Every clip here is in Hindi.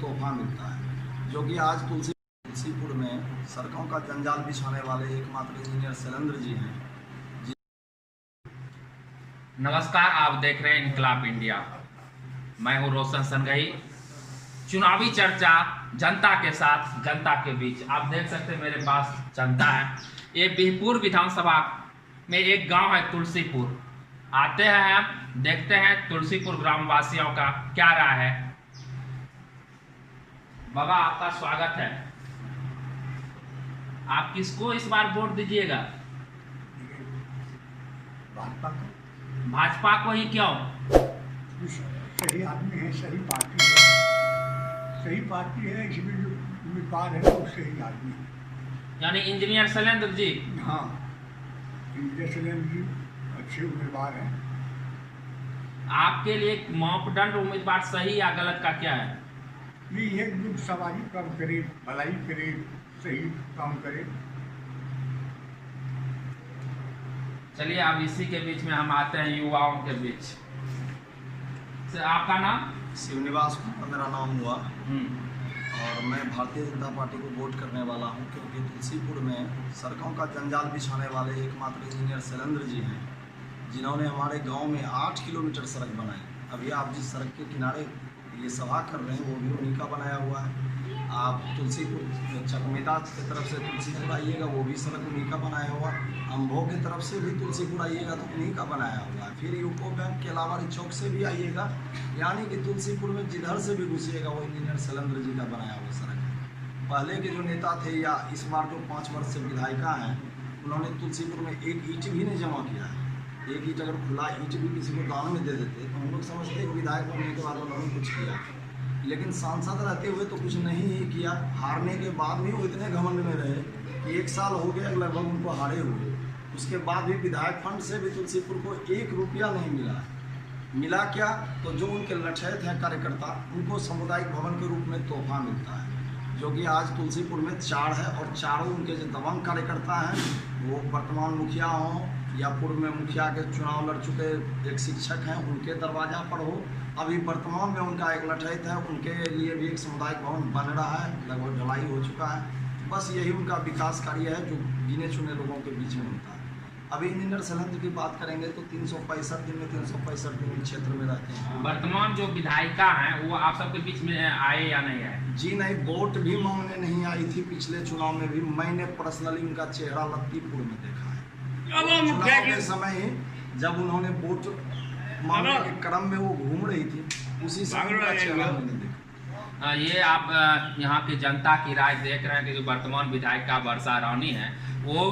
तोहफा मिलता है, जो कि आज तुलसीपुर में सड़कों का जंजाल बिछाने वाले एकमात्र इंजीनियर शैलेंद्र जी हैं। नमस्कार, आप देख रहे हैं इनकलाब इंडिया। मैं हूं रोशन संघई। चुनावी चर्चा जनता के साथ, जनता के बीच। आप देख सकते हैं मेरे पास जनता है। ये बिहपुर विधानसभा में एक गांव है तुलसीपुर। आते हैं हम, देखते हैं तुलसीपुर ग्रामवासियों का क्या राय है। बाबा, आपका स्वागत है। आप किसको इस बार वोट दीजिएगा? भाजपा को ही क्यों? सही आदमी है, सही पार्टी है, इसमें जो उम्मीदवार है वो सही आदमी है। यानी इंजीनियर शैलेंद्र जी। हाँ, इंजीनियर शैलेंद्र जी अच्छे उम्मीदवार हैं। आपके लिए मापदंड उम्मीदवार सही या गलत का क्या है? ये एक लोग सामाजिक काम करे, भलाई करे, सही काम करे। चलिए, अब इसी के बीच में हम आते हैं युवाओं के बीच। आपका नाम? शिवनिवास मेरा नाम हुआ और मैं भारतीय जनता पार्टी को वोट करने वाला हूं, क्योंकि तुलसीपुर में सड़कों का जंजाल बिछाने वाले एकमात्र इंजीनियर शैलेंद्र जी हैं, जिन्होंने हमारे गांव में 8 किलोमीटर सड़क बनाई। अभी आप जिस सड़क के किनारे ये सभा कर रहे हैं वो भी उन्हीं का बनाया हुआ है। आप तुलसीपुर चकमेता की तरफ से तुलसीपुर आइएगा, वो भी सड़क उन्हीं का बनाया हुआ। अम्भो की तरफ से भी तुलसीपुर आइएगा तो उन्हीं का बनाया हुआ है। फिर यूको बैंक केलावाड़ी चौक से भी आइएगा, यानी कि तुलसीपुर में जिधर से भी घुसिएगा वो इंजीनियर शैलेंद्र जी का बनाया हुआ सड़क है। पहले के जो नेता थे या इस बार जो 5 वर्ष से विधायिका हैं, उन्होंने तुलसीपुर में एक ईंट भी नहीं जमा किया है। एक ईंट अगर खुला ईंट भी किसी को दान में दे देते तो हम लोग समझते हैं विधायक बनने के बाद उन्होंने कुछ किया, लेकिन सांसद रहते हुए तो कुछ नहीं ही किया। हारने के बाद भी वो इतने घमंड में रहे कि 1 साल हो गया लगभग उनको हारे हुए। उसके बाद भी विधायक फंड से भी तुलसीपुर को 1 रुपया नहीं मिला। मिला क्या? तो जो उनके लठैत हैं कार्यकर्ता, उनको सामुदायिक भवन के रूप में तोहफा मिलता है, जो कि आज तुलसीपुर में 4 है और चारों उनके जो दबंग कार्यकर्ता हैं, वो वर्तमान मुखिया हों या पूर्व में मुखिया के चुनाव लड़ चुके एक शिक्षक हैं, उनके दरवाजा पर हो। अभी वर्तमान में उनका एक लठैत है, उनके लिए भी एक सामुदायिक भवन बन रहा है, लगभग ढलाई हो चुका है। बस यही उनका विकास कार्य है जो गिने चुने लोगों के बीच में होता है। अभी इंजीनियर शैलेंद्र की बात करेंगे तो 365 दिन में 365 दिन क्षेत्र में रहते हैं। वर्तमान जो विधायिका हैं वो आप सबके बीच में आए या नहीं आए? जी नहीं, वोट भी मांगने नहीं आई थी। पिछले चुनाव में भी मैंने पर्सनली उनका चेहरा लत्तीपुर में देखा है। चुनाव के समय ही जब उन्होंने वोट मांगने के क्रम में वो घूम रही थी, उसी समय उनका चेहरा मैंने देखा। ये आप यहाँ की जनता की राय देख रहे हैं कि जो वर्तमान विधायिका वर्षा रानी है, वो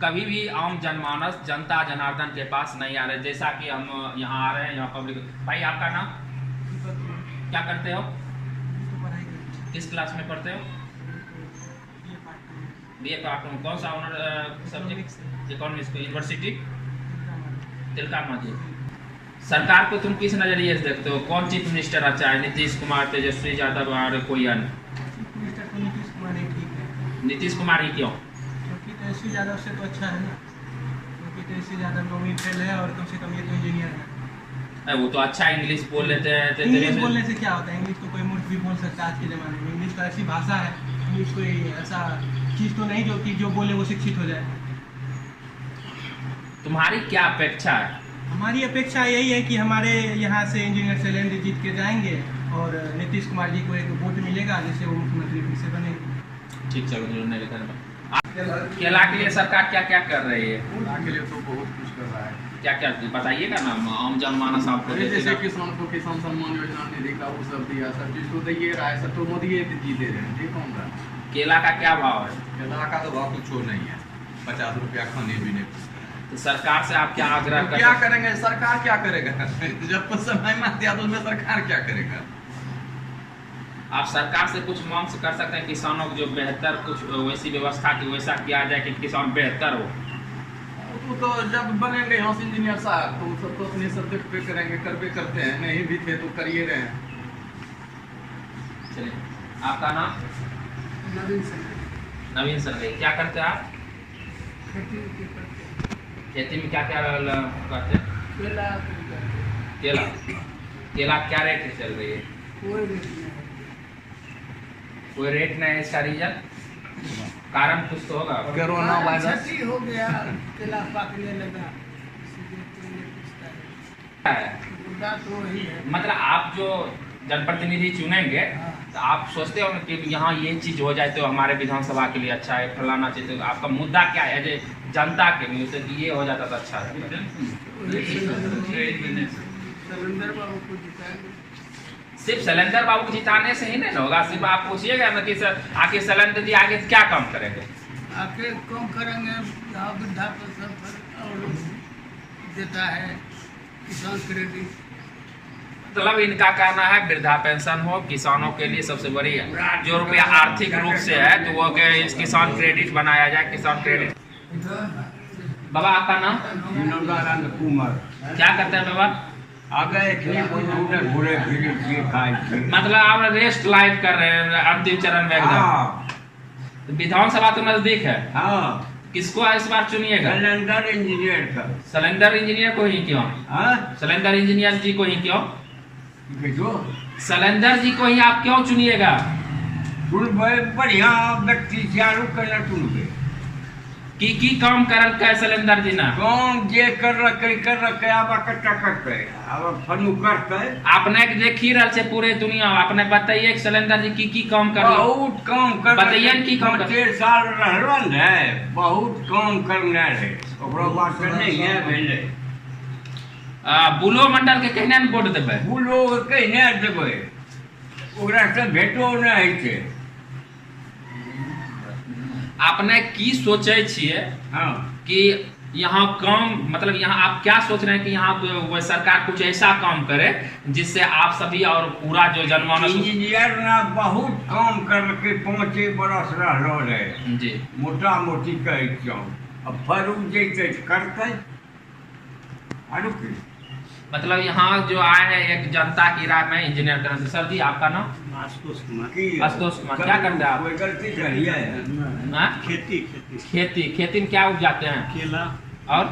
कभी भी आम जनमानस, जनता जनार्दन के पास नहीं आ रहे। जैसा कि हम यहाँ आ रहे हैं, यहाँ पब्लिक। भाई, आपका नाम? क्या करते हो? किस क्लास में पढ़ते हो? BA पार्ट में। कौन सा honour subject? Economics. University Tilka Manjhi. सरकार को तुम किस नजरिए से देखते हो? कौन चीफ मिनिस्टर अच्छा है? नीतीश कुमार, तेजस्वी यादव और कोई अन्य? मिनिस्टर तो नीतीश कुमार ही ठीक है। नीतीश कुमार ही क्यों? क्योंकि तेजस्वी यादव से तो अच्छा है ना, क्योंकि तेजस्वी यादव नौवीं फेल है और कम से कम ये तो इंजीनियर है। वो तो अच्छा इंग्लिश बोल लेते हैं। इंग्लिश बोलने से क्या होता है? इंग्लिश तो कोई मूर्ख भी बोल सकता है आज के ज़माने में। इंग्लिश तो ऐसी भाषा है, इंग्लिश कोई ऐसा चीज़ तो नहीं जो कि जो बोले वो शिक्षित हो जाए। तुम्हारी क्या अपेक्षा है? हमारी अपेक्षा यही है कि हमारे यहाँ से इंजीनियर शैलेंद्र जीत के जाएंगे और नीतीश कुमार जी को एक वोट मिलेगा, जिससे वो मुख्यमंत्री फिर से बनेंगे। ठीक, चलो केला के लिए सरकार क्या क्या कर रही है? केला के लिए तो बहुत कुछ कर रहा है। क्या क्या बताइएगा ना, आम जनमानस आपको। जैसे किसान को किसान सम्मान योजना निधि का वो सब दिया, सब चीज तो दे रहा है। सब तो मोदी जी दे रहे हैं। ये कौन रहा? केला का क्या भाव है? केला का तो भाव कुछ नहीं है, 50 रुपया खाने पीने। तो सरकार से आप क्या आग्रह क्या करेंगे? सरकार क्या करेगा? जब कुछ समय में आती है तो उसमें सरकार क्या करेगा? आप सरकार से कुछ मांग कर सकते हैं, किसानों को जो बेहतर कुछ वैसी व्यवस्था की वैसा किया जाए कि किसान बेहतर हो। तो जब बनेंगे यहाँ से इंजीनियर साहब तो सब तो अपने सब्जेक्ट पे करेंगे, करते करते हैं। नहीं भी थे तो करिए रहे हैं। चलिए, आपका नाम? नवीन सर। क्या करते हैं आप? खेती में क्या क्या करते हैं? केला क्या रेट चल रही है? कोई रेट नहीं है इसका रीजन? कारण कुछ तो होगा। कोरोना वायरस क्षति हो गया, केला पाकने लगा, इसीलिए तो ये पूछता है। मुद्दा तो वही है। मतलब आप जो जनप्रतिनिधि चुनेंगे तो आप सोचते हो कि यहाँ ये चीज हो जाए तो हमारे विधानसभा के लिए अच्छा है, फलाना चाहिए, तो आपका मुद्दा क्या है जो जनता के लिए से ये हो जाता तो अच्छा है? शैलेंद्र बाबू को जिताएंगे। सिर्फ शैलेंद्र बाबू को जिताने से ही नहीं ना होगा, सिर्फ आप पूछिएगा ना कि आके शैलेंद्र जी आगे क्या काम करेंगे? आके कम करेंगे, यहाँ वृद्धा पेंशन पर और देता है, किसान क्रेडिट। मतलब इनका कहना है वृद्धा पेंशन हो, किसानों के लिए सबसे बड़ी जो रुपया आर्थिक रूप से है तो वो इस किसान क्रेडिट बनाया जाए, किसान क्रेडिट। बाबा आपका नाम? कुमार क्या करते हैं बाबा? आगे घूरे फिरे खाए मतलब आप रेस्ट लाइफ कर रहे हैं अंतिम चरण में एकदम। विधानसभा तो नजदीक है, किसको इस बार चुनिएगा? सिलेंडर इंजीनियर का। सिलेंडर इंजीनियर को ही क्यों? सिलेंडर इंजीनियर जी को ही क्यों? सिलेंडर जी को ही आप क्यों चुनिएगा? बढ़िया व्यक्ति चुन की काम करल का सिलेंडर जी ना? काम जे कर रखे अब इकट्ठा करते अब फनु करते। आपने देखी रहल से पूरे दुनिया, आपने बताइए कि सिलेंडर जी की काम कर बहुत काम कर बताइए की काम कर 13 साल रहलन है, बहुत काम करने रहे, ओकरो बात नहीं है भेले। बुलो मंडल के कहने में वोट देबै? बुलो कहने देबै, ओकरा से भेटो नहीं है छै। आपने की सोचे छिए कि यहाँ काम, मतलब यहाँ आप क्या सोच रहे हैं कि यहाँ सरकार कुछ ऐसा काम करे जिससे आप सभी और पूरा जो जनमानस? इंजीनियर ना बहुत काम करके 5 बरस रहलो है जी, मोटा मोटी कह क्यों अब फरूक जैसे करते आरु की। मतलब यहाँ जो आए हैं एक जनता की राय में इंजीनियर करने से। सर जी आपका नाम? आशुतोष कुमार। क्या करते हैं आप? कोई गलती करी है? खेती में क्या उपजाते हैं? केला और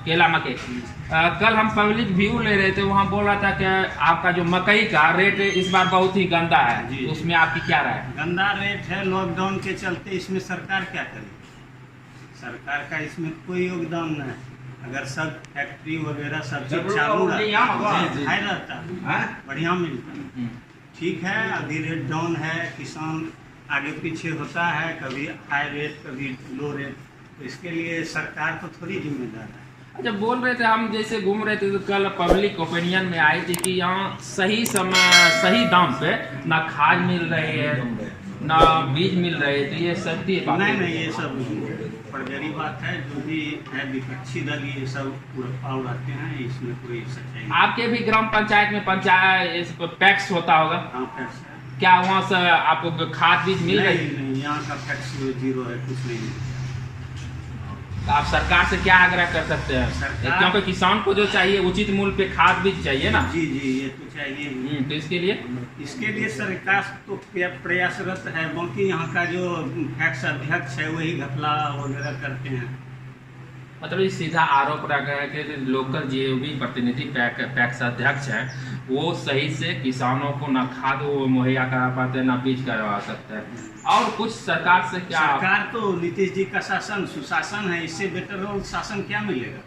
केला, मकई। कल हम पब्लिक व्यू ले रहे थे, वहाँ बोल रहा था कि आपका जो मकई का रेट इस बार बहुत ही गंदा है, उसमें आपकी क्या राय है? गंदा रेट है, लॉकडाउन के चलते इसमें सरकार क्या करे? सरकार का इसमें कोई योगदान नहीं। अगर सब फैक्ट्री वगैरह सब चीज चालू रहता बढ़िया मिलता। ठीक है, अभी रेट डाउन है, किसान आगे पीछे होता है, कभी हाई रेट कभी लो रेट, तो इसके लिए सरकार को थोड़ी जिम्मेदार है। अच्छा, बोल रहे थे हम जैसे घूम रहे थे तो कल पब्लिक ओपिनियन में आई थी कि यहाँ सही समय सही दाम पे ना खाद मिल रही है ना बीज मिल रहे हैं, तो ये सत्य बात नहीं, ये सब फर्जरी बात है। जो भी है विपक्षी दल ये सब उड़ाते हैं, इसमें कोई सच्चाई नहीं। आपके भी ग्राम पंचायत में पंचायत पैक्स होता होगा? हाँ, पैक्स है। क्या वहाँ से आपको खाद बीज मिल रही है? नहीं, यहाँ का पैक्स 0 है, कुछ नहीं है। तो आप सरकार से क्या आग्रह कर सकते हैं? क्योंकि किसान को जो चाहिए उचित मूल्य पे खाद बीज चाहिए ना? जी, ये तो चाहिए। तो इसके लिए सरकार तो प्रयासरत है, बाकी यहाँ का जो पैक्स अध्यक्ष है वही घपला वगैरह करते हैं। मतलब सीधा आरोप रखा है कि लोकल जो भी प्रतिनिधि पैक्स अध्यक्ष हैं वो सही से किसानों को ना खाद मुहैया करा पाते ना बीज करवा सकते हैं। और कुछ सरकार से क्या? सरकार तो नीतीश जी का शासन सुशासन है, इससे बेटर और शासन क्या मिलेगा?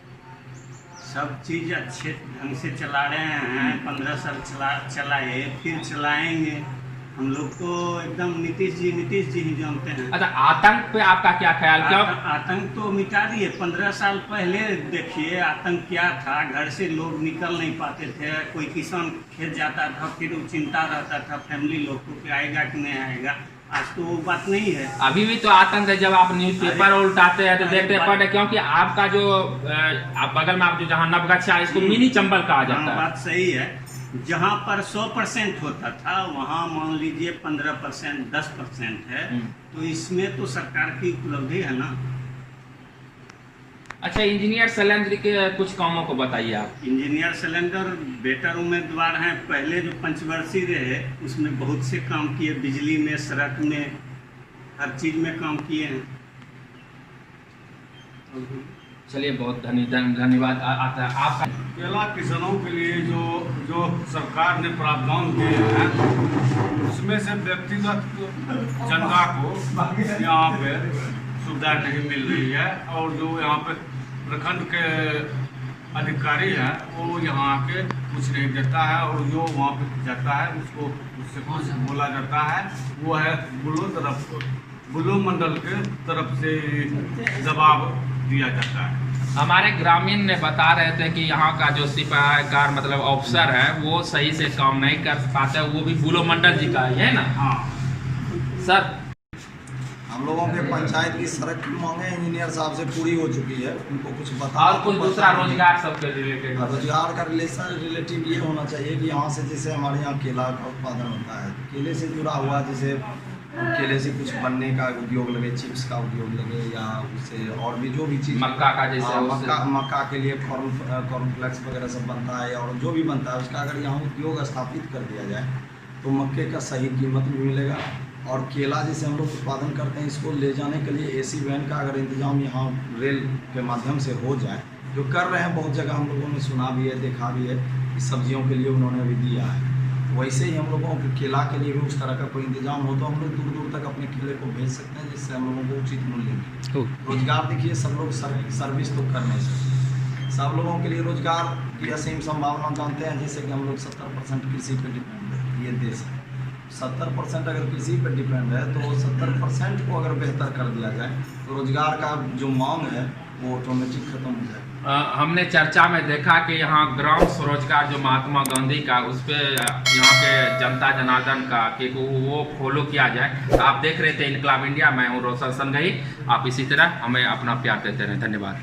सब चीज अच्छे ढंग से चला रहे हैं, 15 साल चलाए फिर चलाएंगे। हम लोग तो एकदम नीतीश जी ही जानते हैं। अच्छा, आतंक पे आपका क्या ख्याल? क्यों आतंक तो मिटा दिए। 15 साल पहले देखिए आतंक क्या था, घर से लोग निकल नहीं पाते थे, कोई किसान खेत जाता था फिर चिंता रहता था फैमिली लोग को कि आएगा कि नहीं आएगा। आज तो वो बात नहीं है। अभी भी तो आतंक है। जब आप न्यूज़पेपर उल्टाते हैं तो देखते हैं, क्योंकि आपका जो आप बगल में आप जो जहाँ नवगछा इसको मिनी चंबल कहा जाता है। बात सही है। जहाँ पर 100% होता था वहाँ मान लीजिए 15% 10% है, तो इसमें तो सरकार की उपलब्धि है ना। अच्छा, इंजीनियर शैलेंद्र के कुछ कामों को बताइए आप। इंजीनियर शैलेंद्र बेटर उम्मीदवार हैं। पहले जो पंचवर्षीय रहे उसमें बहुत से काम किए, बिजली में, सड़क में, हर चीज में काम किए हैं। चलिए बहुत धन्यवाद आता है आपका। केला किसानों के लिए जो सरकार ने प्रावधान किए हैं उसमें से व्यक्तिगत जनता को यहाँ पे सुविधा नहीं मिल रही है, और जो यहाँ पे प्रखंड के अधिकारी हैं वो यहाँ के कुछ नहीं देता है, और जो वहाँ पे जाता है उससे कुछ बोला जाता है, वो है बुलो मंडल के तरफ से जवाब दिया जाता है। हमारे ग्रामीण ने बता रहे थे कि यहाँ का जो सिपाहीकार मतलब ऑफिसर है वो सही से काम नहीं कर पाते, वो भी बुलो मंडल जी का है ना। हाँ सर, हम लोगों के पंचायत की सड़क की मांगे इंजीनियर साहब से पूरी हो चुकी है, उनको कुछ बता और कुछ दूसरा रोजगार सबके रिलेटेड रोजगार का रिलेटिव ये होना चाहिए कि यहाँ से जैसे हमारे यहाँ केला का उत्पादन होता है, केले से जुड़ा हुआ जैसे केले से कुछ बनने का उद्योग लगे, चिप्स का उद्योग लगे, या उससे और भी जो भी चीज़ मक्का का जैसे मक्का के लिए कॉर्नफ्लेक्स वगैरह सब बनता है, और जो भी बनता है उसका अगर यहाँ उद्योग स्थापित कर दिया जाए तो मक्के का सही कीमत भी मिलेगा। और केला जैसे हम लोग उत्पादन करते हैं, इसको ले जाने के लिए एसी वैन का अगर इंतजाम यहाँ रेल के माध्यम से हो जाए, जो कर रहे हैं बहुत जगह, हम लोगों ने सुना भी है, देखा भी है, सब्जियों के लिए उन्होंने अभी दिया है। वैसे ही हम लोगों के केला के लिए भी उस तरह का कोई इंतजाम हो तो हम लोग दूर दूर तक अपने केले को भेज सकते हैं, जिससे हम लोगों को उचित मूल्य मिले। रोजगार देखिए, सब लोग सर्विस तो कर नहीं सकते, सब लोगों के लिए रोजगार की असीम संभावना जानते हैं। जैसे कि हम लोग 70% कृषि पर डिपेंड है, ये देश है, 70% अगर कृषि पर डिपेंड है तो 70% को अगर बेहतर कर दिया जाए तो रोजगार का जो मांग है वो ऑटोमेटिक खत्म हो जाए। हमने चर्चा में देखा कि यहाँ ग्राम स्वरोजगार जो महात्मा गांधी का उस पर यहाँ के जनता जनार्दन का कि वो फॉलो किया जाए। तो आप देख रहे थे इनकलाब इंडिया, मैं हूँ रोशन संघई। आप इसी तरह हमें अपना प्यार देते रहें। धन्यवाद।